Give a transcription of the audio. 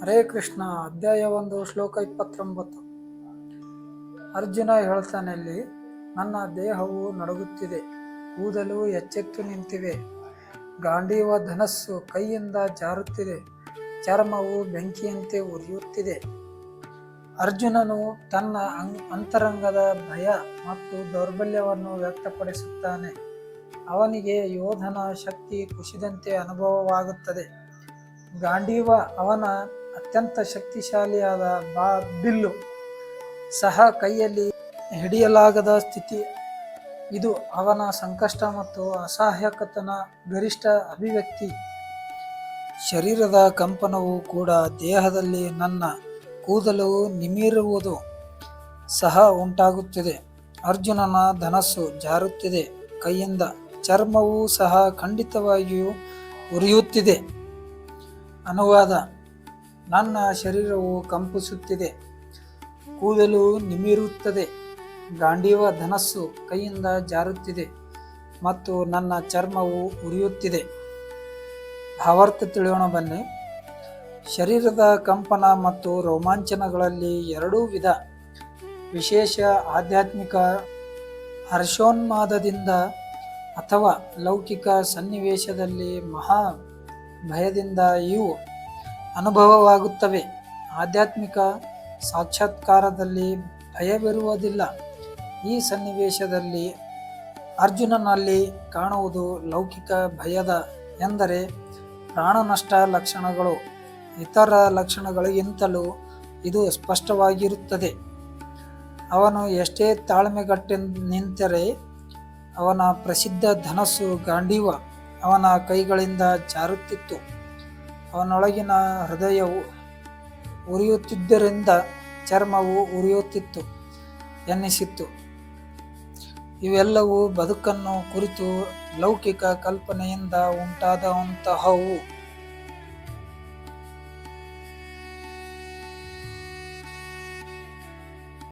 ಹರೇ ಕೃಷ್ಣ. ಅಧ್ಯಾಯ 1 ಶ್ಲೋಕ 29. ಅರ್ಜುನ ಹೇಳ್ತಾನೆ ಇಲ್ಲಿ, ನನ್ನ ದೇಹವು ನಡುಗುತ್ತಿದೆ, ಕೂದಲು ಎಚ್ಚೆತ್ತು ನಿಂತಿವೆ, ಗಾಂಡೀವ ಧನಸ್ಸು ಕೈಯಿಂದ ಜಾರುತ್ತಿದೆ, ಚರ್ಮವು ಬೆಂಕಿಯಂತೆ ಉರಿಯುತ್ತಿದೆ. ಅರ್ಜುನನು ತನ್ನ ಅಂತರಂಗದ ಭಯ ಮತ್ತು ದೌರ್ಬಲ್ಯವನ್ನು ವ್ಯಕ್ತಪಡಿಸುತ್ತಾನೆ. ಅವನಿಗೆ ಯೋಧನ ಶಕ್ತಿ ಕುಸಿದಂತೆ ಅನುಭವವಾಗುತ್ತದೆ. ಗಾಂಡೀವ ಅವನ ಅತ್ಯಂತ ಶಕ್ತಿಶಾಲಿಯಾದ ಬಿಲ್ಲು ಸಹ ಕೈಯಲ್ಲಿ ಹಿಡಿಯಲಾಗದ ಸ್ಥಿತಿ. ಇದು ಅವನ ಸಂಕಷ್ಟ ಮತ್ತು ಅಸಹಾಯಕತನ ಗರಿಷ್ಠ ಅಭಿವ್ಯಕ್ತಿ. ಶರೀರದ ಕಂಪನವು ಕೂಡ ದೇಹದಲ್ಲಿ ನನ್ನ ಕೂದಲು ನಿಮಿರುವುದು ಸಹ ಉಂಟಾಗುತ್ತಿದೆ. ಅರ್ಜುನನ ಧನಸ್ಸು ಜಾರುತ್ತಿದೆ ಕೈಯಿಂದ, ಚರ್ಮವೂ ಸಹ ಖಂಡಿತವಾಗಿಯೂ ಉರಿಯುತ್ತಿದೆ. ಅನುವಾದ: ನನ್ನ ಶರೀರವು ಕಂಪಿಸುತ್ತಿದೆ, ಕೂದಲು ನಿಮಿರುತ್ತದೆ, ಗಾಂಡೀವ ಧನಸ್ಸು ಕೈಯಿಂದ ಜಾರುತ್ತಿದೆ ಮತ್ತು ನನ್ನ ಚರ್ಮವು ಉರಿಯುತ್ತಿದೆ. ಭಾವಾರ್ಥ ತಿಳಿಯೋಣ ಬನ್ನಿ. ಶರೀರದ ಕಂಪನ ಮತ್ತು ರೋಮಾಂಚನಗಳಲ್ಲಿ ಎರಡೂ ವಿಧ. ವಿಶೇಷ ಆಧ್ಯಾತ್ಮಿಕ ಹರ್ಷೋನ್ಮಾದದಿಂದ ಅಥವಾ ಲೌಕಿಕ ಸನ್ನಿವೇಶದಲ್ಲಿ ಮಹಾ ಭಯದಿಂದ ಇವು ಅನುಭವವಾಗುತ್ತವೆ. ಆಧ್ಯಾತ್ಮಿಕ ಸಾಕ್ಷಾತ್ಕಾರದಲ್ಲಿ ಭಯವಿರುವುದಿಲ್ಲ. ಈ ಸನ್ನಿವೇಶದಲ್ಲಿ ಅರ್ಜುನನಲ್ಲಿ ಕಾಣುವುದು ಲೌಕಿಕ ಭಯದ ಎಂದರೆ ಪ್ರಾಣನಷ್ಟ ಲಕ್ಷಣಗಳು. ಇತರ ಲಕ್ಷಣಗಳಿಗಿಂತಲೂ ಇದು ಸ್ಪಷ್ಟವಾಗಿರುತ್ತದೆ. ಅವನು ಎಷ್ಟೇ ತಾಳ್ಮೆಗಟ್ಟಿ ನಿಂತರೆ ಅವನ ಪ್ರಸಿದ್ಧ ಧನಸ್ಸು ಗಾಂಡೀವ ಅವನ ಕೈಗಳಿಂದ ಜಾರುತ್ತಿತ್ತು. ಅವನೊಳಗಿನ ಹೃದಯವು ಉರಿಯುತ್ತಿದ್ದರಿಂದ ಚರ್ಮವು ಉರಿಯುತ್ತಿತ್ತು ಎನ್ನಿಸಿತು. ಇವೆಲ್ಲವೂ ಬದುಕನ್ನು ಕುರಿತು ಲೌಕಿಕ ಕಲ್ಪನೆಯಿಂದ ಉಂಟಾದಂತಹವು.